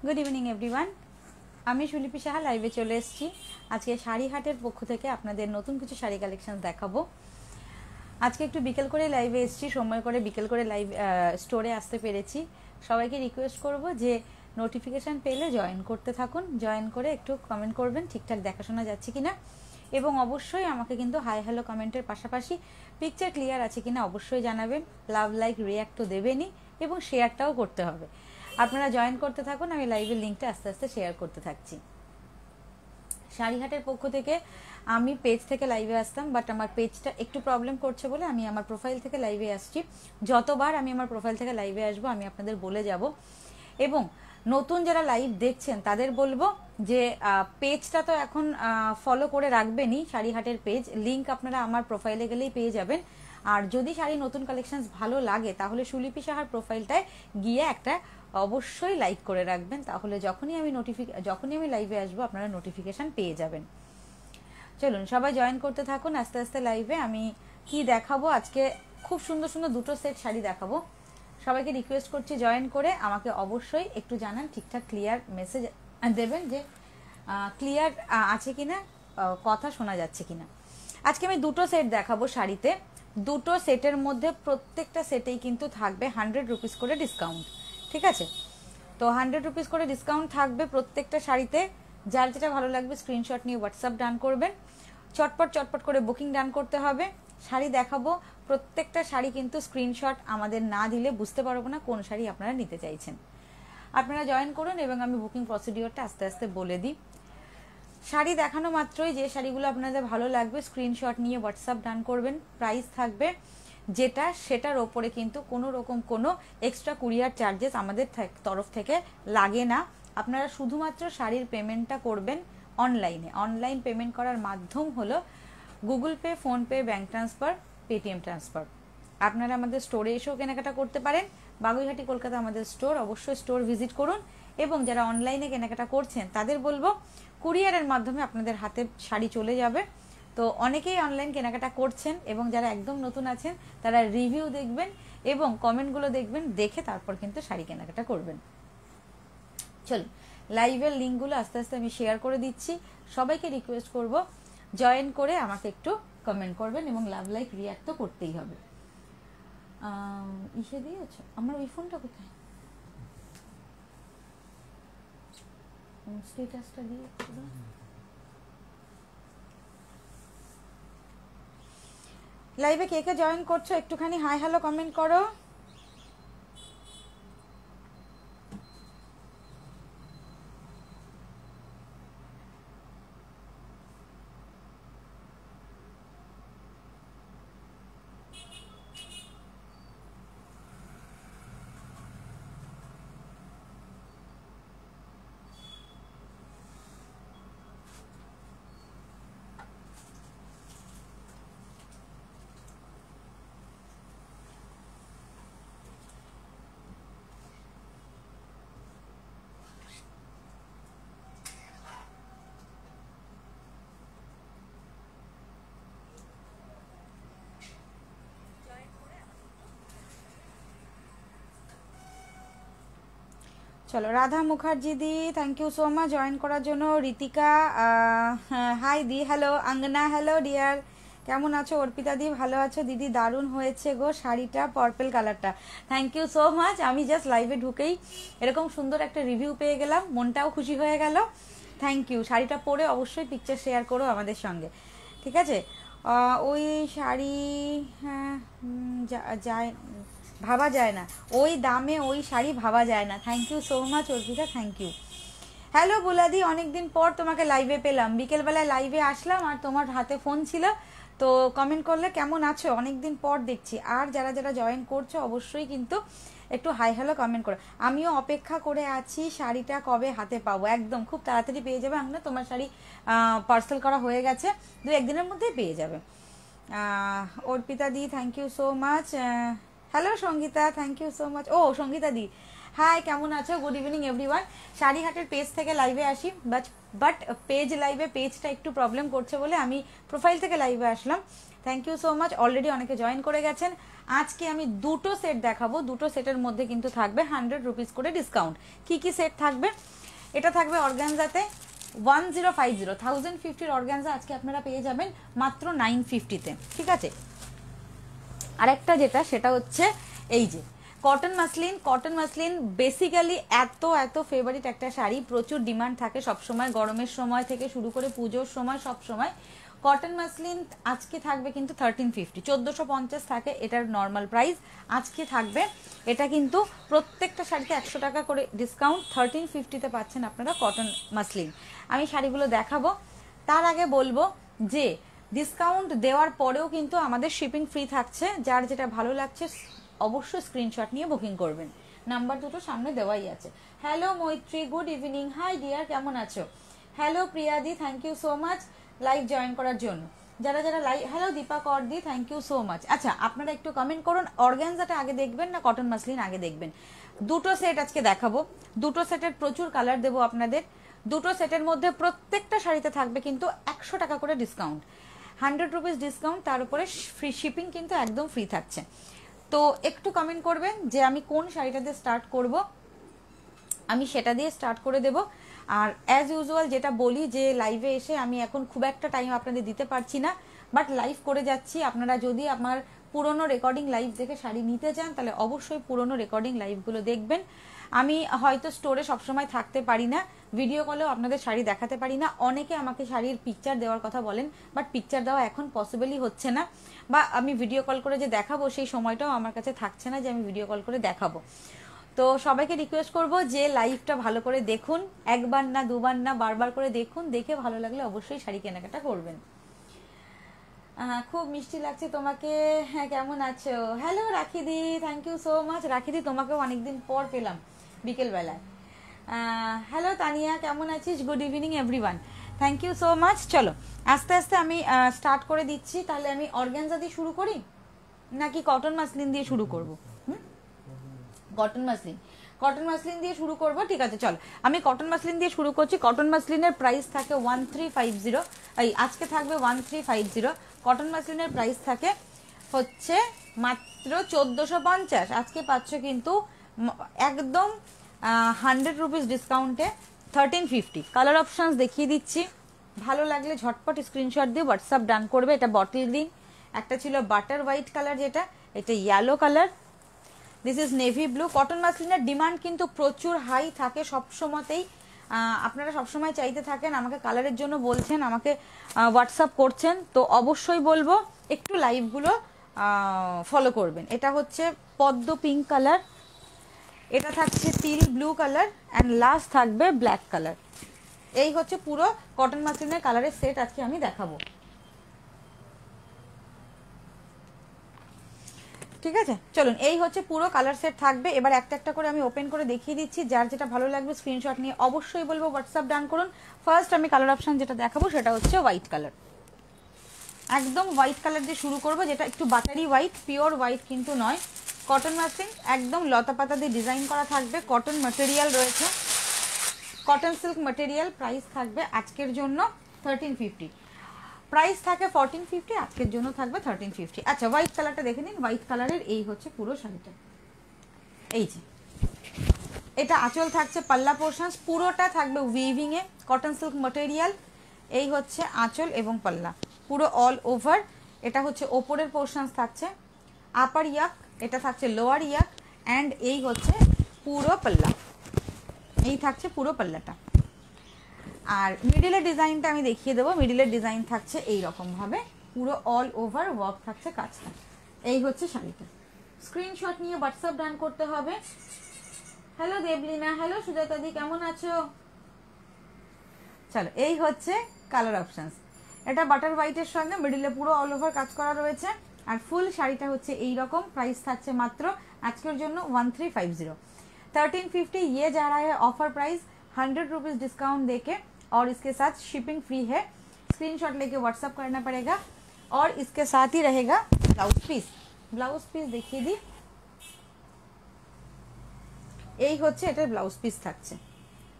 Good evening everyone, আমি সুলিপি সাহা লাইভে চলে এসেছি। আজকে শাড়ি হাটের পক্ষ থেকে আপনাদের নতুন কিছু শাড়ি কালেকশন দেখাবো। আজকে একটু বিকেল করে লাইভে এসেছি, সময় করে বিকেল করে লাইভ স্টোরে আসতে পেরেছি। সবাইকে রিকোয়েস্ট করব যে নোটিফিকেশান পেলে জয়েন করতে থাকুন, জয়েন করে একটু কমেন্ট করবেন ঠিকঠাক দেখাশোনা যাচ্ছে কিনা, এবং অবশ্যই আমাকে কিন্তু হাই হ্যালো কমেন্টের পাশাপাশি পিকচার ক্লিয়ার আছে কিনা অবশ্যই জানাবেন। লাভ লাইক রিয়াক্ট তো দেবেনই এবং শেয়ারটাও করতে হবে। আপনারা জয়েন করতে থাকুন, আমি লাইভের লিঙ্কটা আস্তে আস্তে শেয়ার করতে থাকছি। শাড়িহাটের পক্ষ থেকে আমি পেজ থেকে লাইভে আসতাম, বাট আমার পেজটা একটু প্রবলেম করছে বলে আমি আমার প্রোফাইল থেকে লাইভে আসছি। যতবার আমি আমার প্রোফাইল থেকে লাইভে আসবো আমি আপনাদের বলে যাব। এবং নতুন যারা লাইভ দেখছেন তাদের বলবো যে পেজটা তো এখন ফলো করে রাখবেনই, শাড়িহাটের পেজ লিঙ্ক আপনারা আমার প্রোফাইলে গেলেই পেয়ে যাবেন। আর যদি শাড়ি নতুন কালেকশনস ভালো লাগে তাহলে সুলিপি সাহার প্রোফাইলটায় গিয়ে একটা অবশ্যই লাইক করে রাখবেন, তাহলে যখনই আমি লাইভে আসবো আপনারা নোটিফিকেশান পেয়ে যাবেন। চলুন সবাই জয়েন করতে থাকুন আস্তে আস্তে লাইভে। আমি কি দেখাবো আজকে, খুব সুন্দর সুন্দর দুটো সেট শাড়ি দেখাবো। সবাইকে রিকোয়েস্ট করছি জয়েন করে আমাকে অবশ্যই একটু জানান, ঠিকঠাক ক্লিয়ার মেসেজ দেবেন যে ক্লিয়ার আছে কিনা, কথা শোনা যাচ্ছে কিনা। আজকে আমি দুটো সেট দেখাবো শাড়িতে। দুটো সেটের মধ্যে প্রত্যেকটা সেটেই কিন্তু থাকবে 100 রুপিস করে ডিসকাউন্ট, ঠিক আছে? তো 100 রুপিস করে ডিসকাউন্ট থাকবে প্রত্যেকটা শাড়িতে। যার যেটা ভালো লাগবে স্ক্রিনশট নিয়ে হোয়াটসঅ্যাপ ডান করবেন, চটপট চটপট করে বুকিং ডান করতে হবে। শাড়ি দেখাবো, প্রত্যেকটা শাড়ি কিন্তু স্ক্রিনশট আমাদের না দিলে বুঝতে পারবো না কোন শাড়ি আপনারা নিতে চাইছেন। আপনারা জয়েন করুন এবং আমি বুকিং প্রসিডিওরটা আস্তে আস্তে বলে দিই। শাড়ি দেখানো মাত্রই যে শাড়িগুলো আপনাদের ভালো লাগবে স্ক্রিনশট নিয়ে হোয়াটসঅ্যাপ ডান করবেন। প্রাইস থাকবে যেটা, সেটার ওপরে কিন্তু কোনো রকম কোনো এক্সট্রা কুরিয়ার চার্জেস আমাদের তরফ থেকে লাগে না। আপনারা শুধুমাত্র শাড়ির পেমেন্টটা করবেন অনলাইনে। অনলাইন পেমেন্ট করার মাধ্যম হলো Google pay, PhonePe, bank transfer, Paytm transfer. আপনারা আমাদের স্টোরে এসেও কেনাকাটা করতে পারেন। বাগুইহাটি কলকাতা আমাদের স্টোর, অবশ্যই স্টোর ভিজিট করুন। এবং যারা অনলাইনে কেনাকাটা করছেন তাদের বলবো কুরিয়ারের মাধ্যমে আপনাদের হাতে শাড়ি চলে যাবে। তো অনেকেই অনলাইন কেনাকাটা করছেন এবং যারা একদম নতুন আছেন তারা রিভিউ দেখবেন এবং কমেন্টগুলো দেখবেন, দেখে তারপর কিন্তু শাড়ি কেনাকাটা করবেন। চলুন লাইভের লিঙ্কগুলো আস্তে আস্তে আমি শেয়ার করে দিচ্ছি। সবাইকে রিকোয়েস্ট করব জয়েন করে আমাকে একটু কমেন্ট করবেন এবং লাভ লাইক রিয়াক্ট তো করতেই হবে। ইসে দিয়েছ আমার ওই ফোনটা কোথায়, স্ট্যাটাসটা দিয়ে লাইভে কে কে জয়েন করছো একটুখানি হাই হ্যালো কমেন্ট করো। চলো রাধা মুখার্জি দি thank you so much join করার জন্য। ঋতিকা হাই দি, হ্যালো আঙ্গনা, হ্যালো ডিয়ার, কেমন আছো? অর্পিতা দি ভালো আছো? দিদি দারুণ হয়েছে গো শাড়িটা, পার্পল কালারটা। Thank you so much. আমি জাস্ট লাইভে ঢুকেই এরকম সুন্দর একটা রিভিউ পেয়ে গেলাম, মনটাও খুশি হয়ে গেল। Thank you. শাড়িটা পরে অবশ্যই পিকচার শেয়ার করো আমাদের সঙ্গে, ঠিক আছে? ওই শাড়ি যায় ভাবা যায় না, ওই দামে ওই শাড়ি ভাবা যায় না। Thank you so much Arpita, thank you. Hello বুলাদি, অনেকদিন পর তোমাকে লাইভে পেলাম, বিকেলবেলায় লাইভে আসলাম আর তোমার হাতে ফোন ছিল, তো কমেন্ট করলে কেমন আছো, অনেকদিন পর দেখছি। আর যারা যারা জয়েন করছো অবশ্যই কিন্তু একটু হাই হ্যালো কমেন্ট করো। আমিও অপেক্ষা করে আছি শাড়িটা কবে হাতে পাবো। একদম খুব তাড়াতাড়ি পেয়ে যাবে। না তোমার শাড়ি পার্সেল করা হয়ে গেছে, 2-1 দিনের মধ্যেই পেয়ে যাবে। অর্পিতা দি thank you so much. Hello Sangeeta, thank you so much. ও সঙ্গীতা দি হাই, কেমন আছো? Good evening everyone. শাড়িহাটের পেজ থেকে লাইভে আসি, বাট পেজটা একটু প্রবলেম করছে বলে আমি প্রোফাইল থেকে লাইভে আসলাম। Thank you so much. Already অনেকে জয়েন করে গেছেন। আজকে আমি দুটো সেট দেখাবো, দুটো সেটের মধ্যে কিন্তু থাকবে 100 রুপিস করে ডিসকাউন্ট। কি কি সেট থাকবে? এটা থাকবে অর্গানজাতে 1050 অর্গানজা আজকে আপনারা পেয়ে যাবেন মাত্র 950-তে, ঠিক আছে। আরেকটা যেটা সেটা হচ্ছে এই যে cotton muslin. Cotton muslin basically এত এত ফেভারিট একটা শাড়ি, প্রচুর ডিমান্ড থাকে সবসময়, গরমের সময় থেকে শুরু করে পুজোর সময় সব সময়। কটন মাসলিন আজকে থাকবে কিন্তু 1350, 1450 থাকে এটার নর্মাল প্রাইস, আজকে থাকবে এটা কিন্তু প্রত্যেকটা শাড়িতে 100 টাকা করে ডিসকাউন্ট, 1350-তে পাচ্ছেন আপনারা কটন মাসলিন। আমি শাড়িগুলো দেখাবো, তার আগে বলবো যে ডিসকাউন্ট দেওয়ার পরেও কিন্তু আমাদের শিপিং ফ্রি থাকছে। যার যেটা ভালো লাগছে অবশ্যই স্ক্রিনশট নিয়ে বুকিং করবেন, নাম্বার দুটো সামনে দেওয়াই আছে। হ্যালো মৈত্রী, গুড ইভিনিং। হাই ডিয়ার, কেমন আছো? হ্যালো প্রিয়াদি, thank you so much live join করার জন্য। যারা যারা লাইভ, হ্যালো দীপা করদি, থ্যাংক ইউ সো মাচ। আচ্ছা আপনারা একটু কমেন্ট করুন, অর্গানজাটা আগে দেখবেন না কটন মাসলিন আগে দেখবেন? দুটো সেট আজকে দেখাবো, দুটো সেটের প্রচুর কালার দেবো আপনাদের। দুটো সেটের মধ্যে প্রত্যেকটা শাড়িতে থাকবে কিন্তু 100 টাকা করে ডিসকাউন্ট, 100 রুপিস ডিসকাউন্ট, তার উপরে ফ্রি শিপিং কিন্তু একদম ফ্রি থাকছে। তো একটু কমেন্ট করবেন যে আমি কোন শাড়িটা দিয়ে স্টার্ট করব, আমি সেটা দিয়ে স্টার্ট করে দেব। আর অ্যাজ ইউজুয়াল যেটা বলি যে লাইভে এসে আমি এখন খুব একটা টাইম আপনাদের দিতে পারছি না, বাট লাইভ করে যাচ্ছি। আপনারা যদি আমার পুরনো রেকর্ডিং লাইভ দেখে শাড়ি নিতে চান তাহলে অবশ্যই পুরনো রেকর্ডিং লাইভগুলো দেখবেন। আমি হয়তো স্টোরে সবসময় থাকতে পারি না, ভিডিও কলেও আপনাদের শাড়ি দেখাতে পারি না। অনেকে আমাকে শাড়ির পিকচার দেওয়ার কথা বলেন, বাট পিকচার দেওয়া এখন পসিবলই হচ্ছে না, বা আমি ভিডিও কল করে যে দেখাবো সেই সময়টাও আমার কাছে থাকছে না যে আমি ভিডিও কল করে দেখাবো। তো সবাইকে রিকোয়েস্ট করব যে লাইভটা ভালো করে দেখুন, একবার না দুবার না বারবার করে দেখুন, দেখে ভালো লাগলে অবশ্যই শাড়ি কেনাকাটা করবেন। খুব মিষ্টি লাগছে তোমাকে, হ্যাঁ কেমন আছো? হ্যালো রাখিদি, থ্যাংক ইউ সো মাচ। রাখিদি তোমাকেও অনেকদিন পর পেলাম বিকেলবেলায়। হ্যালো তানিয়া, কেমন আছিস? Good evening everyone, thank you so much. চলো আস্তে আস্তে আমি স্টার্ট করে দিচ্ছি। তাহলে আমি অর্গানজা দিয়ে শুরু করি নাকি কটন মাসলিন দিয়ে শুরু করব? কটন মাসলিন, কটন মাসলিন দিয়ে শুরু করব, ঠিক আছে। চল আমি কটন মাসলিন দিয়ে শুরু করছি। কটন মাসলিনের প্রাইস থাকে 1350, এই আজকে থাকবে 1350। কটন মাসলিনের প্রাইস থাকে হচ্ছে মাত্র 1450, আজকে পাচ্ছ কিন্তু একদম 100 রুপিস ডিসকাউন্টে 1350। কালার অপশানস দেখিয়ে দিচ্ছি, ভালো লাগলে ঝটপট স্ক্রিনশট দিয়ে হোয়াটসঅ্যাপ ডান করবে। এটা বটল গ্রিন, একটা ছিল বাটার হোয়াইট কালার, যেটা এটা yellow colour, this is navy blue. Cotton মাসলিনের ডিমান্ড কিন্তু প্রচুর হাই থাকে সবসময়তেই, আপনারা সবসময় চাইতে থাকেন, আমাকে কালারের জন্য বলছেন, আমাকে হোয়াটসঅ্যাপ করছেন, তো অবশ্যই বলবো একটু লাইভগুলো ফলো করবেন। এটা হচ্ছে পদ্ম পিঙ্ক কালার, এটা থাকছে তিল ব্লু কালার, অ্যান্ড লাস্ট থাকবে ব্ল্যাক কালার। এই হচ্ছে পুরো কটন মাসলিনের কালারের সেট আজকে আমি দেখাবো, ঠিক আছে। চলুন, এই হচ্ছে পুরো কালার সেট থাকবে। এবার একটা একটা করে আমি ওপেন করে দেখিয়ে দিচ্ছি, যার যেটা ভালো লাগবে স্ক্রিনশট নিয়ে অবশ্যই বলবো হোয়াটসঅ্যাপ ডান করুন। ফার্স্ট আমি কালার অপশন যেটা দেখাবো সেটা হচ্ছে হোয়াইট কালার, একদম হোয়াইট কালার দিয়ে শুরু করবো, যেটা একটু বাটারি হোয়াইট, পিওর হোয়াইট কিন্তু নয়। কটন মাসলিন একদম লতা পাতা দিয়ে ডিজাইন করা থাকবে, কটন ম্যাটেরিয়াল রয়েছে, কটন সিল্ক ম্যাটেরিয়াল। প্রাইস থাকবে আজকের জন্য 1350, প্রাইস থাকে 1450, আজকের জন্য থাকবে 1350। আচ্ছা হোয়াইট কালারটা দেখে নিন, হোয়াইট কালারের এই হচ্ছে পুরো শাড়িটা, এই যে এটা আঁচল থাকছে, পাল্লা পোর্শনস পুরোটা থাকবে উইভিং এ, কটন সিল্ক ম্যাটেরিয়াল। এই হচ্ছে আঁচল এবং পাল্লা পুরো অল ওভার। এটা হচ্ছে ওপরের পোর্শনস থাকছে আপার ইয়াক, এটা থাকছে লোয়ার ইয়াক, অ্যান্ড এই হচ্ছে পুরো পাল্লা, এই থাকছে পুরো পাল্লাটা। আর মিডিলের ডিজাইনটা আমি দেখিয়ে দেবো, মিডিলের ডিজাইন থাকছে এই রকম ভাবে, পুরো অল ওভার ওয়ার্ক থাকছে কাজটা। এই হচ্ছে শাড়িটা, স্ক্রিনশট নিয়ে হোয়াটসঅ্যাপ ডান করতে হবে। হ্যালো দেবলিনা, হ্যালো সুজাতাদি, কেমন আছো? চলো এই হচ্ছে কালার অপশনস, এটা বাটার হোয়াইটের সঙ্গে মিডিলে পুরো অল ওভার কাজ করা রয়েছে, আর ফুল শাড়িটা হচ্ছে এই রকম। প্রাইস থাকছে মাত্র আজকের জন্য 1350, 1350 ये जा रहा है ऑफर प्राइस, 100 रुपीज डिस्काउंट देके, और इसके साथ शिपिंग फ्री है। स्क्रीनशॉट लेके व्हाट्सअप करना पड़ेगा, और इसके साथ ही रहेगा ब्लाउज पीस। ब्लाउज पीस देखिए दी, এই হচ্ছে এটার ব্লাউজ পিস থাকছে,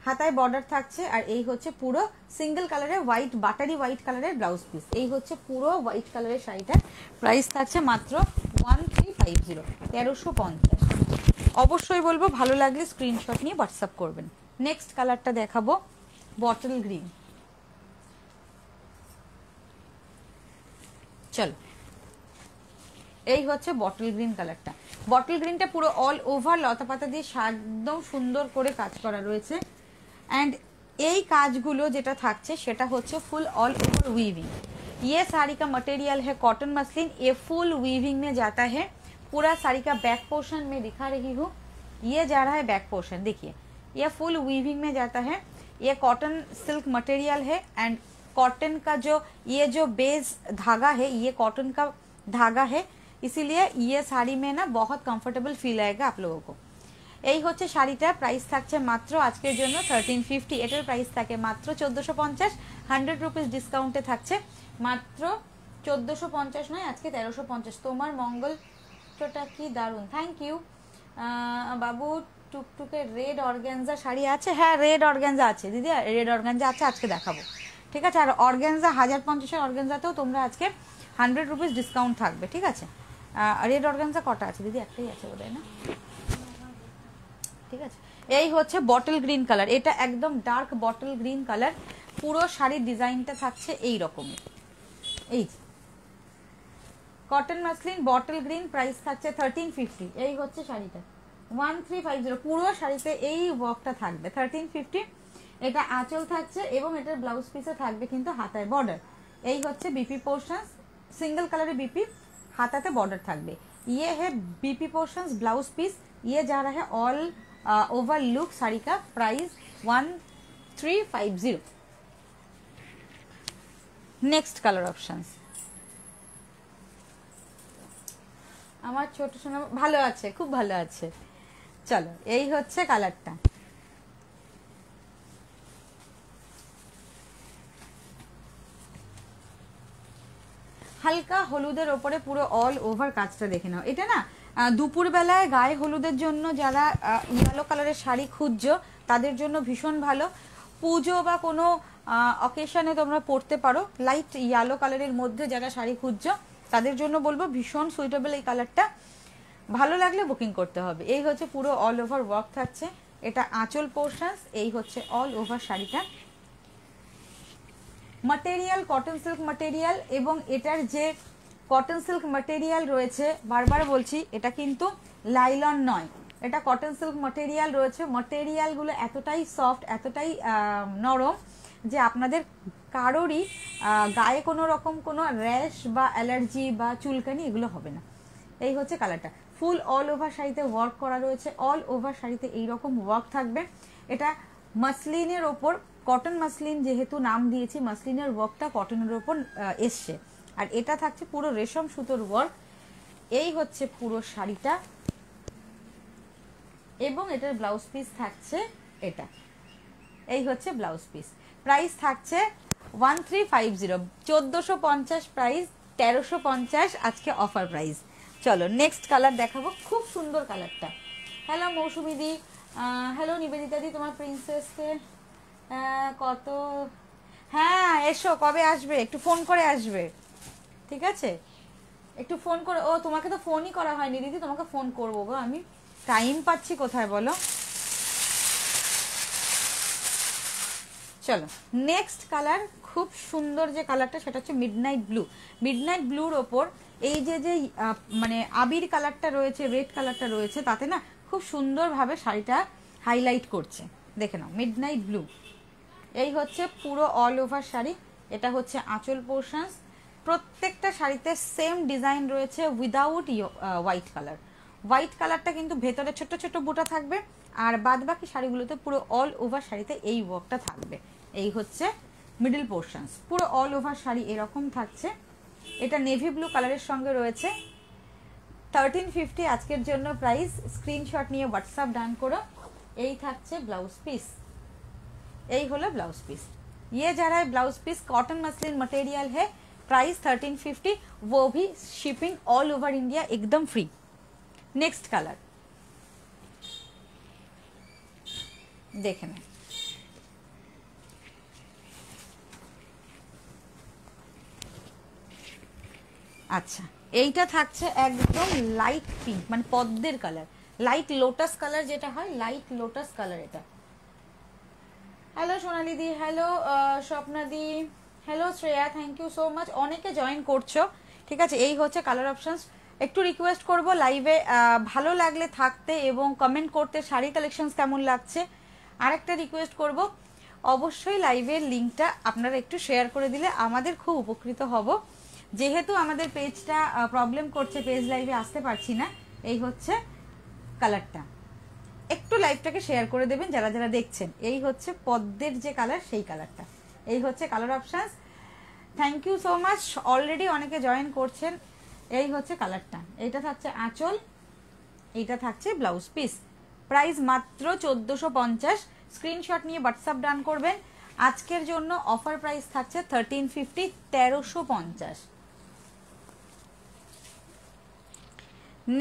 হাতায় বর্ডার থাকছে, আর এই হচ্ছে পুরো সিঙ্গেল কালারের হোয়াইট, বাটারি হোয়াইট কালারের ব্লাউজ পিস। এই হচ্ছে পুরো হোয়াইট কালারের শাড়িটার প্রাইস থাকছে মাত্র 1350। 1350, 1350। অবশ্যই বলবো ভালো লাগলে স্ক্রিনশট নিয়ে হোয়াটসঅ্যাপ করবেন। নেক্সট কালারটা দেখাবো বটল গ্রিন। চলো, এই হচ্ছে বটল গ্রিন কালারটা। বটল গ্রিনটা পুরো অল ওভার লতা পাতা দিয়ে একদম সুন্দর করে কাজ করা রয়েছে। অ্যান্ড এই কাজগুলো যেটা থাকছে সেটা হচ্ছে ফুল ऑल ओवर वीविंग। ये साड़ी का मटेरियल है कॉटन मसलिन, ये फुल वीविंग में जाता है। पूरा साड़ी का बैक पोर्शन में दिखा रही हूँ, ये जा रहा है बैक पोर्शन, देखिए ये फुल वीविंग में जाता है। ये कॉटन सिल्क मटेरियल है एंड कॉटन का ये जो बेस धागा है ये कॉटन का धागा है, इसीलिए ये साड़ी में ना बहुत कंफर्टेबल फील आएगा आप लोगों को। এই হচ্ছে শাড়িটা, প্রাইস থাকছে মাত্র আজকের জন্য 1350। এটার প্রাইস থাকে মাত্র 1450, 100 রুপিস ডিসকাউন্টে থাকছে মাত্র 1450 নয়, আজকে 1350। তোমার মঙ্গলটা কি দারুণ, থ্যাংক ইউ বাবু। টুকটুকে রেড অর্গানজা শাড়ি আছে? হ্যাঁ রেড অর্গানজা আছে দিদি, রেড অর্গানজা আছে, আজকে দেখাবো, ঠিক আছে। আর অর্গানজা 1050-এর অর্গানজাতেও তোমরা আজকে 100 রুপিস ডিসকাউন্ট থাকবে, ঠিক আছে। রেড অর্গানজা কটা আছে দিদি? একটাই আছে বোধহয় না, ঠিক আছে। এই হচ্ছে বটল গ্রিন কালার, এটা একদম ডার্ক বটল গ্রিন কালার। পুরো শাড়ির ডিজাইনটা থাকছে এই রকমের, এই cotton muslin bottle green, price থাকছে 1350। এই হচ্ছে শাড়িটা 1350, পুরো শাড়িতে এই ওয়ার্কটা থাকবে 1350। এটা আঁচল থাকছে এবং এটার ব্লাউজ পিসে থাকবে কিন্তু হাতায় বর্ডার। এই হচ্ছে বিপি পোর্শন, সিঙ্গেল কালারের বিপি, হাতাতে বর্ডার থাকবে। ये है बीपी पोर्शंस ब्लाउज पीस, ये जा रहा है ऑल ओवर लुक। साड़ी का प्राइस 1350। Next colour options. আমার ছোট সোনা ভালো আছে, খুব ভালো আছে। চলো, এই হচ্ছে কালারটা। হালকা হলুদের ওপরে পুরো অল ওভার কাজটা দেখে নাও। এটা না দুপুর বেলায় গায়ে হলুদের জন্য যারা ইয়েলো কালারের শাড়ি খুঁজছো তাদের জন্য ভীষণ ভালো। পুজো বা কোনো অকেশনে তোমরা পরতে পারো। লাইট ইয়েলো কালারের মধ্যে যারা শাড়ি খুঁজছো তাদের জন্য বলবো ভীষণ সুইটেবল এই কালারটা। ভালো লাগলে বুকিং করতে হবে। এই হচ্ছে পুরো অল ওভার ওয়ার্ক থাকছে, এটা আঁচল পোর্শনস। এই হচ্ছে অল ওভার শাড়িটা। মটেরিয়াল কটন সিল্ক মটেরিয়াল, এবং এটার যে কটন সিল্ক মটেরিয়াল রয়েছে, বারবার বলছি এটা কিন্তু লাইলন নয়, এটা কটন সিল্ক মটেরিয়াল রয়েছে। মটেরিয়ালগুলো এতটাই সফট, এতটাই নরম যে আপনাদের কারোরই গায়ে কোনো রকম কোনো র্যাশ বা অ্যালার্জি বা চুলকানি এগুলো হবে না। এই হচ্ছে কালারটা। ফুল অল ওভার শাড়িতে ওয়ার্ক করা রয়েছে, অল ওভার শাড়িতে এইরকম ওয়ার্ক থাকবে। এটা মাসলিনের ওপর, কটন মাসলিন যেহেতু নাম দিয়েছি, মাসলিনের ওয়ার্কটা কটনের ওপর এসছে। আর এটা থাকছে পুরো রেশম সুতোর ওয়ার্ক। এই হচ্ছে পুরো শাড়িটা, এবং এটার ব্লাউজ পিস থাকছে এটা। এই হচ্ছে ব্লাউজ পিস। প্রাইস থাকছে 1350, 1450 প্রাইস, 1350 আজকে অফার প্রাইস। চলো নেক্সট কালার দেখাবো, খুব সুন্দর কালারটা। হ্যালো মৌসুমি দি, হ্যালো নিবেদিতা দি, তোমার প্রিন্সেসকে কত, হ্যাঁ এসো, কবে আসবে একটু ফোন করে আসবে, ঠিক আছে? একটু ফোন করে, ও তোমাকে তো ফোনই করা হয়নি দিদি, তোমাকে ফোন করবো গো, আমি টাইম পাচ্ছি কোথায় বলো। চলো নেক্সট কালার, খুব সুন্দর যে কালারটা সেটা হচ্ছে মিডনাইট ব্লু। মিডনাইট ব্লুর ওপর এই যে মানে আবির কালারটা রয়েছে, রেড কালারটা রয়েছে, তাতে না খুব সুন্দরভাবে শাড়িটা হাইলাইট করছে। দেখে নাও মিডনাইট ব্লু। এই হচ্ছে পুরো অল ওভার শাড়ি, এটা হচ্ছে আঁচল পোর্শনস। প্রত্যেকটা শাড়িতে সেম ডিজাইন রয়েছে উইদাউট হোয়াইট কালার। হোয়াইট কালারটা কিন্তু ভেতরে ছোট ছোট বুটা থাকবে, আর বাদ বাকি শাড়িগুলোতে পুরো অল ওভার শাড়িতে এই ওয়ার্কটা থাকবে। এই হচ্ছে মিডল পোর্শনস, পুরো অল ওভার শাড়ি এরকম থাকছে। এটা নেভি ব্লু কালারের সঙ্গে রয়েছে। 1350 আজকের জন্য প্রাইস। স্ক্রিনশট নিয়ে হোয়াটসঅ্যাপ ডান করো। এই থাকছে ব্লাউজ পিস, এই হলো ব্লাউজ পিস। ये जा रहा है blouse piece, cotton muslin material है, प्राइस 1350, वो भी शिपिंग ऑल ओवर इंडिया एकदम फ्री। नेक्स्ट कलर देखे ना, अच्छा এইটা থাকছে একদম লাইট পিঙ্ক, মানে পদ্মের কালার, লাইট লোটাস কালার যেটা হয়, লাইট লোটাস কালার এটা। হ্যালো সোনালি দি, হ্যালো স্বপ্না দি, hello Shreya, thank you so much, অনেকে জয়েন করছো। ঠিক আছে, এই হচ্ছে কালার অপশনস। একটু রিকোয়েস্ট করব লাইভে ভালো লাগলে থাকতে এবং কমেন্ট করতে শাড়ি কালেকশনস কেমন লাগছে। আরেকটা রিকোয়েস্ট করব, অবশ্যই লাইভের লিঙ্কটা আপনারা একটু শেয়ার করে দিলে আমাদের খুব উপকৃত হব, যেহেতু আমাদের পেজটা প্রবলেম করছে, পেজ লাইভে আসতে পারছি না। এই হচ্ছে কালারটা, একটু লাইভটাকে শেয়ার করে দেবেন যারা যারা দেখছেন। এই হচ্ছে পদ্মের যে কালার, সেই কালারটা। এই হচ্ছে colour options. Thank you so much, already অনেকে জয়েন করছেন। এই হচ্ছে কালারটা, এইটা থাকছে আঁচল, এইটা থাকছে ব্লাউজ পিস। প্রাইস মাত্র 1450। স্ক্রিনশট নিয়ে হোয়াটসঅ্যাপ ডান করবেন। আজকের জন্য অফার প্রাইস থাকছে 1350, 1350।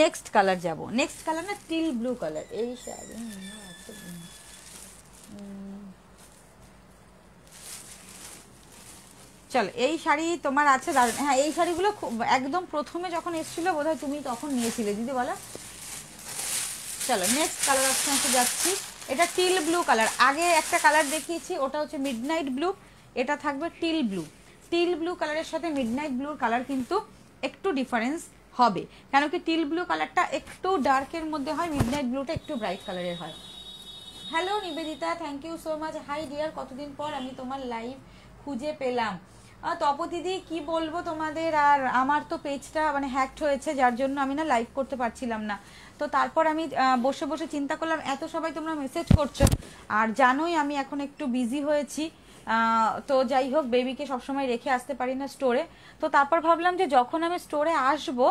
নেক্সট কালার যাব, নেক্সট কালার না টিল ব্লু কালার। এই শাড়ি চলো, এই শাড়ি তোমার আছে দারুণ। হ্যাঁ, এই শাড়িগুলো একদম প্রথমে যখন এসেছিল বোধহয় তুমি তখন নিয়েছিলে দিদি, বলো। চলো নেক্সট কালার অপশনসে যাচ্ছি। এটা টিল ব্লু কালার, আগে একটা কালার দেখিয়েছি ওটা হচ্ছে মিডনাইট ব্লু, এটা থাকবে টিল ব্লু। টিল ব্লু কালারের সাথে মিডনাইট ব্লুর কালার কিন্তু একটু ডিফারেন্স হবে, কেন কি টিল ব্লু কালারটা একটু ডার্কের মধ্যে হয়, মিডনাইট ব্লুটা একটু ব্রাইট কালারের হয়। Hello Nibedita, thank you so much, hi dear, কতদিন পর আমি তোমার লাইভ খুঁজে পেলাম। তপদিদি কি বলবো তোমাদের, আর আমার তো পেজটা মানে হ্যাকড হয়েছে, যার জন্য আমি না লাইভ করতে পারছিলাম না। তো তারপর আমি বসে বসে চিন্তা করলাম, এত সবাই তোমরা মেসেজ করছো, আর জানোই আমি এখন একটু বিজি হয়েছি। তো যাই হোক, বেবিকে সবসময় রেখে আসতে পারি না স্টোরে। তো তারপর ভাবলাম যে যখন আমি স্টোরে আসবো,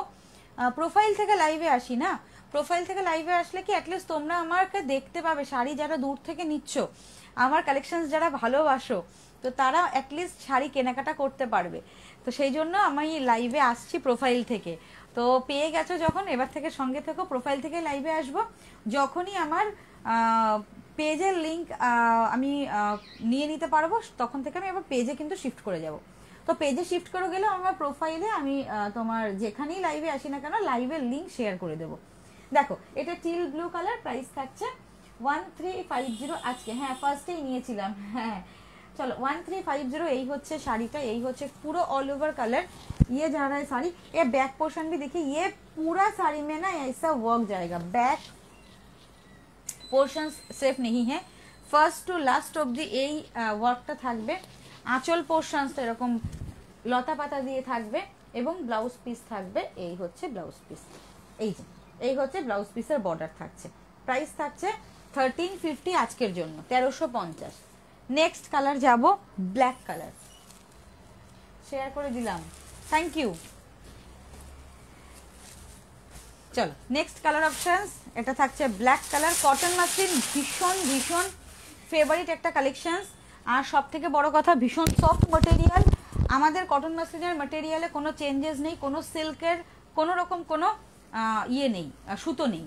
প্রোফাইল থেকে লাইভে আসি না, প্রোফাইল থেকে লাইভে আসলে কি অ্যাটলিস্ট তোমরা আমাকে দেখতে পাবে, শাড়ি যারা দূর থেকে নিচ্ছ, আমার কালেকশনস যারা ভালোবাসো, তো তারা অ্যাটলিস্ট শাড়ি কেনাকাটা করতে পারবে। তো সেই জন্য আমি লাইভে আসছি প্রোফাইল থেকে। তো পেয়ে গেছো যখন, এবার থেকে সঙ্গে থেকো, প্রোফাইল থেকে লাইভে আসবো। যখনই আমার পেজের লিঙ্ক আমি নিয়ে নিতে পারবো, তখন থেকে আমি আবার পেজে কিন্তু শিফট করে যাব। তো পেজে শিফট করে গেলে আমার প্রোফাইলে আমি তোমার যেখানেই লাইভে আসি না কেন, লাইভের লিঙ্ক শেয়ার করে দেবো। দেখো, এটা টিল ব্লু কালার, প্রাইস থাকছে 1350 আজকে। হ্যাঁ, ফার্স্টেই নিয়েছিলাম। হ্যাঁ চলো, 1350। এই হচ্ছে শাড়িটা, এই হচ্ছে পুরো ऑल ओवर कलर। ये जा रहा है साड़ी, ये बैक पोर्शन भी देखिए, ये पूरा साड़ी में ना ऐसा वर्क जाएगा, बैक पोर्शन सिर्फ नहीं है, ফার্স্ট টু লাস্ট অবধি এই ওয়ার্কটা থাকবে। আঁচল পোর্শনসটা এরকম লতা পাতা দিয়ে থাকবে এবং ব্লাউজ পিস থাকবে। এই হচ্ছে ব্লাউজ পিস, এই যে এই হচ্ছে ব্লাউজ পিসের বর্ডার থাকছে। প্রাইস থাকছে 1350 আজকের জন্য, 1350। নেক্সট কালার যাব, ব্ল্যাক কালার, শেয়ার করে দিলাম, থ্যাংক ইউ। চলো নেক্সট কালার অপশনস, এটা থাকছে ব্ল্যাক কালার, কটন মাসলিন, ভীষণ ভীষণ ফেভারিট একটা কালেকশনস। আর সব থেকে বড় কথা, ভীষণ সফট ম্যাটেরিয়াল। আমাদের কটন মাসলিনের ম্যাটেরিয়ালে কোনো চেঞ্জেস নেই, কোনো সিল্কের কোনো রকম কোনো ইয়ে নেই, সুতো নেই,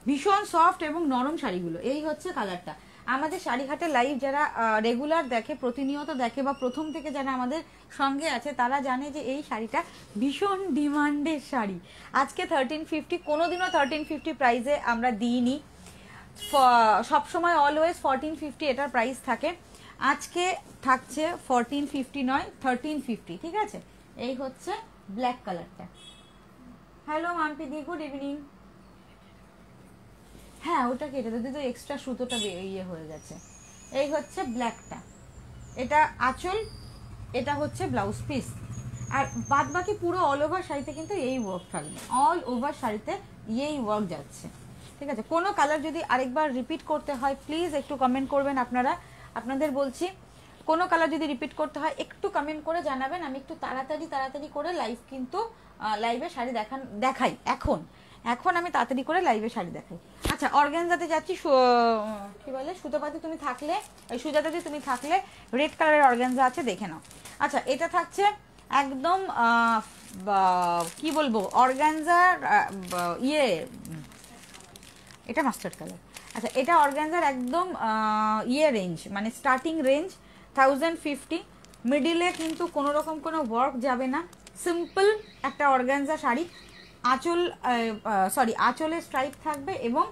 ভীষণ সফট এবং নরম শাড়িগুলো। এই হচ্ছে কালারটা। আমাদের শাড়িঘাটে লাইভ যারা রেগুলার দেখে, প্রতিনিয়ত দেখে, বা প্রথম থেকে যারা আমাদের সঙ্গে আছে, তারা জানে যে এই শাড়িটা ভীষণ ডিমান্ডের শাড়ি। আজকে 1350, কোনোদিনও 1350 প্রাইসে আমরা দিইনি, সবসময় অলওয়েজ 1450 এটার প্রাইস থাকে। আজকে থাকছে 1450 নয়, 1350, ঠিক আছে। এই হচ্ছে ব্ল্যাক কালারটা। হ্যালো মাম্পি দি, গুড ইভিনিং। হ্যাঁ, ওটা কেটে দিদি, তো এক্সট্রা সুতোটা ইয়ে হয়ে গেছে। এই হচ্ছে ব্ল্যাকটা, এটা আঁচল, এটা হচ্ছে ব্লাউজ পিস। আর বাদ বাকি পুরো অল ওভার শাড়িতে কিন্তু এই ওয়ার্ক থাকবে, অল ওভার শাড়িতে এই ওয়ার্ক যাচ্ছে, ঠিক আছে। কোনো কালার যদি আরেকবার রিপিট করতে হয় প্লিজ একটু কমেন্ট করবেন আপনারা। আপনাদের বলছি, কোনো কালার যদি রিপিট করতে হয় একটু কমেন্ট করে জানাবেন, আমি একটু তাড়াতাড়ি করে লাইভ কিন্তু লাইভে শাড়ি দেখাই এখন আমি তাড়াতাড়ি করে লাইভে শাড়ি দেখাই। আচ্ছা, অর্গানজাতে যাচ্ছি, কি বলে, সুতোপাতি তুমি থাকলে, সুজাতাদি তুমি থাকলে, রেড কালারের অর্গানজা আছে, দেখে নাও। আচ্ছা, এটা থাকছে একদম কি বলবো, অর্গানজার ইয়ে, এটা মাস্টার্ড কালার। আচ্ছা, এটা অর্গানজার একদম ইয়ে রেঞ্জ, মানে স্টার্টিং রেঞ্জ 1050। মিডিলে কিন্তু কোনো রকম কোনো ওয়ার্ক যাবে না, সিম্পল একটা অর্গানজা শাড়ি, আঁচল আঁচলে স্ট্রাইপ থাকবে এবং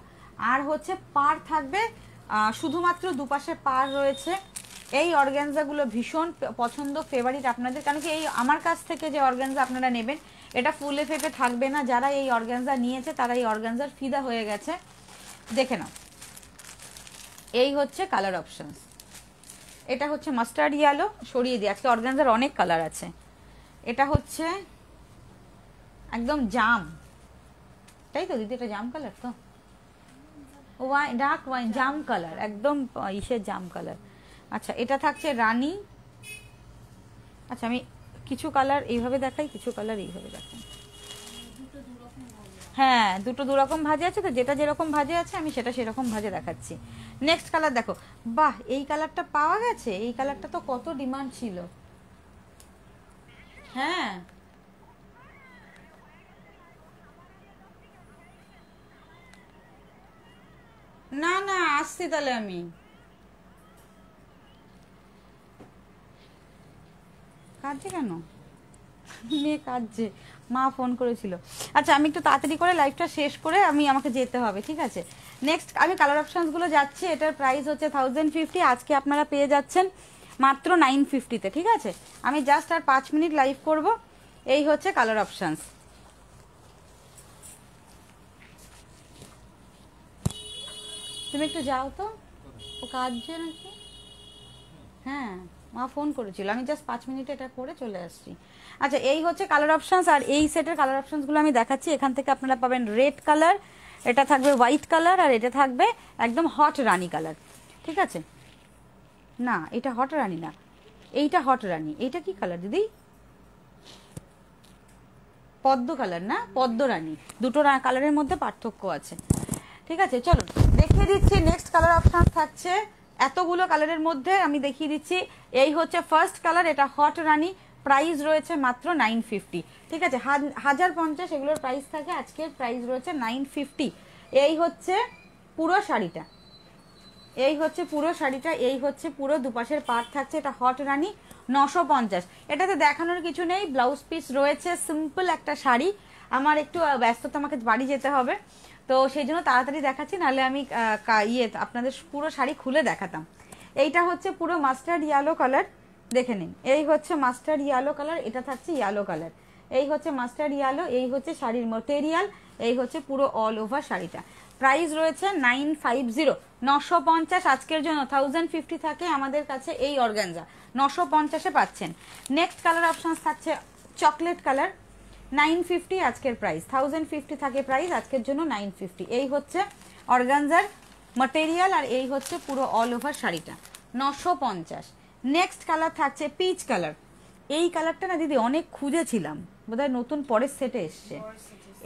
আর হচ্ছে পার থাকবে, শুধুমাত্র দুপাশে পার রয়েছে। এই অর্গানজাগুলো ভীষণ পছন্দ, ফেভারিট আপনাদের, কারণ কি এই আমার কাছ থেকে যে অর্গানজা আপনারা নেবেন এটা ফুলে ফেপে থাকবে না। যারা এই অর্গানজা নিয়েছে তারা এই অর্গানজার ফিদা হয়ে গেছে। দেখে নাও, এই হচ্ছে কালার অপশনস। এটা হচ্ছে মাস্টার্ড ইয়েলো, সরিয়ে দিই, আজকে অর্গানজার অনেক কালার আছে। এটা হচ্ছে একদম জাম, তাই তো দিদি? এটা জাম কালার তো, ওয়াইন, ডার্ক ওয়াইন, জাম কালার, একদম ইসের জাম কালার। আচ্ছা, এটা থাকছে রানী। আচ্ছা, আমি কিছু কালার এইভাবে দেখাই, কিছু কালার এইভাবে দেখাই। হ্যাঁ, দুটো দুরকম ভাজে আছে, তো যেটা যেরকম ভাজে আছে আমি সেটা সেরকম ভাজে দেখাচ্ছি। নেক্সট কালার দেখো, বাহ, এই কালারটা পাওয়া গেছে। এই কালারটা তো কত ডিমান্ড ছিল। হ্যাঁ, না না, আসছি তাহলে। আমি কাঁদছে কেন? মেয়ে কাঁদছে, মা ফোন করেছিল। আচ্ছা, আমি একটু তাড়াতাড়ি করে লাইভটা শেষ করে আমাকে যেতে হবে, ঠিক আছে? নেক্সট আমি কালার অপশানসগুলো যাচ্ছি। এটার প্রাইস হচ্ছে 1050, আজকে আপনারা পেয়ে যাচ্ছেন মাত্র 950-তে, ঠিক আছে? আমি জাস্ট আর 5 মিনিট লাইভ করব। এই হচ্ছে কালার অপশানস। তুমি একটু যাও তো, ও কাঁদছে নাকি? হ্যাঁ, মা ফোন করেছিল, আমি জাস্ট 5 মিনিটে এটা করে চলে আসছি। আচ্ছা, এই হচ্ছে কালার অপশানস, আর এই সেটের কালার অপশানসগুলো আমি দেখাচ্ছি। এখান থেকে আপনারা পাবেন রেড কালার, এটা থাকবে হোয়াইট কালার, আর এটা থাকবে একদম হট রানি কালার, ঠিক আছে? না, এটা হট রানি না, এইটা হট রানি। এইটা কি কালার দিদি? পদ্ম কালার না, পদ্ম রানী। দুটো কালারের মধ্যে পার্থক্য আছে, ঠিক আছে? চলো দেখিয়ে দিচ্ছি। নেক্সট কালার অপশান থাকছে এতগুলো কালারের মধ্যে, আমি দেখিয়ে দিচ্ছি। এই হচ্ছে ফার্স্ট কালার, এটা হট রানী, প্রাইস রয়েছে মাত্র 950, ঠিক আছে? 1050 এগুলোর প্রাইস থাকে, আজকের প্রাইস রয়েছে 950। এই হচ্ছে পুরো শাড়িটা, এই হচ্ছে পুরো শাড়িটা, এই হচ্ছে পুরো দুপাশের পাড় থাকছে। এটা হট রানী, 950। এটাতে দেখানোর কিছু নেই, ব্লাউজ পিস রয়েছে। সিম্পল একটা শাড়ি। আমার একটু ব্যস্ততা, আমাকে বাড়ি যেতে হবে, তো সেই জন্য তাড়াতাড়ি দেখাচ্ছি, নাহলে আমি আপনাদের পুরো শাড়ি খুলে দেখাতাম। এইটা হচ্ছে পুরো মাস্টার্ড ইয়েলো কালার, দেখে নিন। এই হচ্ছে মাস্টার্ড ইয়েলো কালার, এটা থাকছে ইয়েলো কালার। এই হচ্ছে মাস্টার্ড ইয়েলো, এই হচ্ছে শাড়ির মেটেরিয়াল, এই হচ্ছে পুরো অল ওভার শাড়িটা। প্রাইস রয়েছে 950, 950 আজকের জন্য। 1050 থাকে আমাদের কাছে এই অর্গানজা, 950-এ পাচ্ছেন। নেক্সট কালার অপশন থাকছে চকলেট কালার, 950 আজকের প্রাইস। 1050 থাকে প্রাইস, আজকের জন্য 950। এই হচ্ছে অর্গানজার মেটেরিয়াল, আর এই হচ্ছে পুরো অল ওভার শাড়িটা, 950। নেক্সট কালার থাকছে পিচ কালার। এই কালারটা না দিদি অনেক খুঁজেছিলাম, বোধহয় নতুন পরের সেটে এসছে।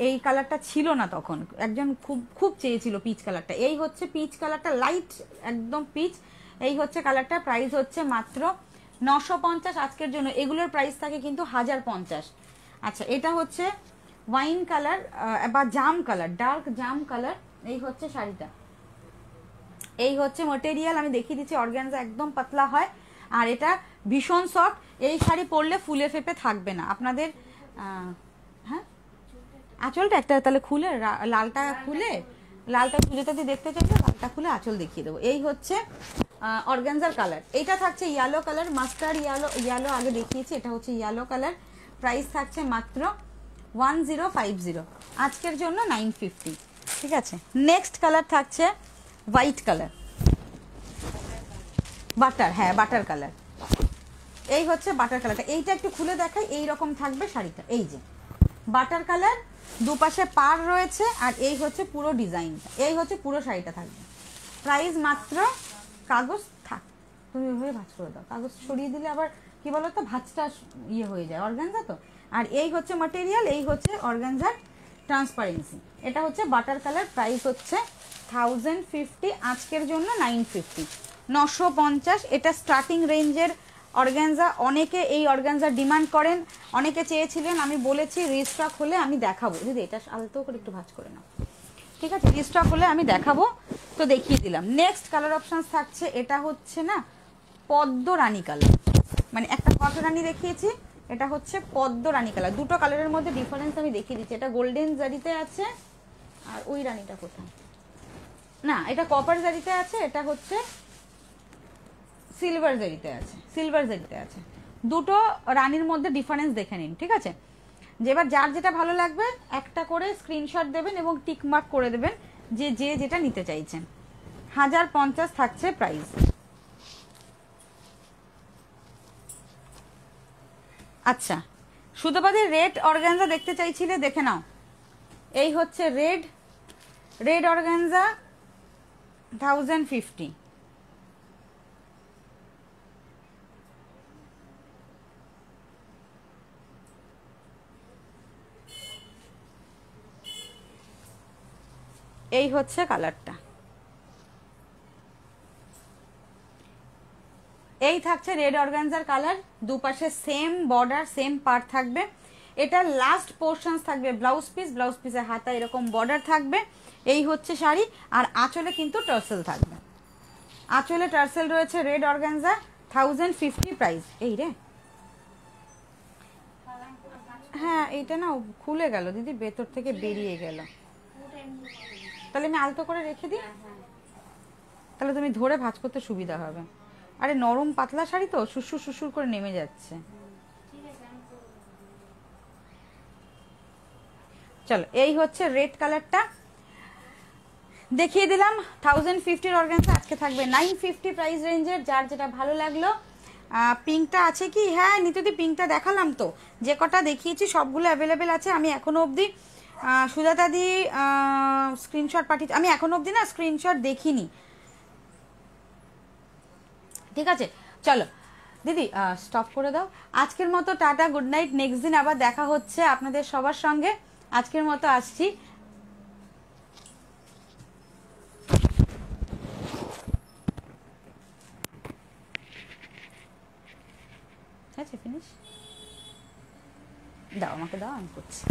এই কালারটা ছিল না তখন, একজন খুব খুব চেয়েছিল পিচ কালারটা। এই হচ্ছে পিচ কালারটা, লাইট একদম পিচ। এই হচ্ছে কালারটা, প্রাইস হচ্ছে মাত্র 950 আজকের জন্য। এগুলোর প্রাইস থাকে কিন্তু 1050। আচ্ছা, এটা হচ্ছে ওয়াইন কালার বা জাম কালার, ডার্ক জাম কালার। এই হচ্ছে শাড়িটা, এই হচ্ছে মেটেরিয়াল। আমি দেখিয়ে দিচ্ছি, অর্গানজা একদম পাতলা হয়, আর এটা ভীষণ সফট। এই শাড়ি পরলে ফুলে ফেপে থাকবে না আপনাদের। হ্যাঁ, আঁচলটা একটা তাহলে খুলে, লালটা খুলে, লালটা খুঁজে যদি দেখতে চাইছো, লালটা খুলে আঁচল দেখিয়ে দেবো। এই হচ্ছে অর্গানজার কালার। এটা থাকছে yellow colour, mustard yellow, yellow আগে দেখিয়েছি, এটা হচ্ছে ইয়েলো কালার। প্রাইস থাকছে মাত্র 1050, আজকের জন্য 950, ঠিক আছে? নেক্সট কালার থাকছে হোয়াইট কালার, বাটার, হ্যাঁ বাটার কালার। এই হচ্ছে বাটার কালারটা, এইটা একটু খুলে দেখাই। এই রকম থাকবে শাড়িটা, এই যে বাটার কালার, দুপাশে পার রয়েছে, আর এই হচ্ছে পুরো ডিজাইনটা, এই হচ্ছে পুরো শাড়িটা থাকবে। প্রাইস মাত্র, কাগজ থাক, তুমি ওইভাবে ভাঁজ করে দাও, কাগজ সরিয়ে দিলে আবার কি বলো তো, ভাঁজটা ইয়ে হয়ে যায়, অর্গানজা তো। আর এই হচ্ছে মেটেরিয়াল, এই হচ্ছে অর্গানজার ট্রান্সপারেন্সি। এটা হচ্ছে বাটার কালার, প্রাইস হচ্ছে 1050, আজকের জন্য 950, 950। এটা স্টার্টিং রেঞ্জের অর্গানজা। অনেকে এই অর্গানজা ডিমান্ড করেন, অনেকে চেয়েছিলেন, আমি বলেছি রিস্টক হলে আমি দেখাবো। দিদি এটা আলতো করে একটু ভাঁজ করে নাও, ঠিক আছে? রিস্টক হলে আমি দেখাবো, তো দেখিয়ে দিলাম। নেক্সট কালার অপশন থাকছে, এটা হচ্ছে না পদ্ম রানী কালার, মানে একটা হট রানী দেখিয়েছি, এটা হচ্ছে পদ্ম রানী কালার, দুটো কালারের মধ্যে ডিফারেন্স আমি দেখিয়ে দিচ্ছি। এটা গোল্ডেন জারিতে আছে, আর ওই রানীটা কোথায়, না এটা কপার জারিতে আছে, এটা হচ্ছে সিলভার জারিতে আছে, সিলভার জারিতে আছে। দুটো রানীর মধ্যে ডিফারেন্স দেখে নিন, ঠিক আছে? যে এবার যার যেটা ভালো লাগবে একটা করে স্ক্রিনশট দেবেন এবং টিক মার্ক করে দেবেন যে যে যেটা নিতে চাইছেন। 1050 থাকছে প্রাইস। আচ্ছা, সুতোপাতি রেড অর্গানজা দেখতে চাইছিলে, দেখে নাও। এই হচ্ছে রেড, রেড অর্গানজা 1050। এই হচ্ছে কালারটা, এই থাকছে রেড অর্গানজার কালার, দুপাশে সেম বর্ডার সেম পার্ট থাকবে। এটা লাস্ট পোর্শনস থাকবে ব্লাউজ পিস, ব্লাউজ পিসের হাতা এরকম বর্ডার থাকবে। এই হচ্ছে শাড়ি, আর আঁচলে কিন্তু টার্সেল থাকবে, আঁচলে টার্সেল রয়েছে। Red organza 1050 price. এই রে, হ্যাঁ এইটা না খুলে গেল দিদি, ভেতর থেকে বেরিয়ে গেল। তাহলে আমি আলতো করে রেখে দিই, তাহলে তুমি ধরে ভাঁজ করতে সুবিধা হবে। আরে নরম পাতলা শাড়ি তো, সুসুর সুসুর করে নেমে যাচ্ছে। চলো, এই হচ্ছে রেড কালারটা দেখিয়ে দিলাম। 1050 অর্গানজা আজকে থাকবে 950 প্রাইস রেঞ্জের। যার যেটা ভালো লাগলো। পিঙ্কটা আছে কি? হ্যাঁ নিতুদি, পিঙ্কটা দেখালাম তো, যে কটা দেখিয়েছি সবগুলো অ্যাভেলেবেল আছে। আমি এখনো অবধি সুজাতা দি স্ক্রিনশট পাঠিয়েছি, আমি এখনো অবধি না স্ক্রিনশট দেখিনি, ঠিক আছে? চলো দিদি স্টপ করে দাও। আজকের মতো টাটা, গুড নাইট। নেক্সট দিন আবার দেখা হচ্ছে আপনাদের সবার সঙ্গে। আজকের মতো আসছি। আচ্ছা ফিনিশ দাও, আমাকে দাও, আমি করছি।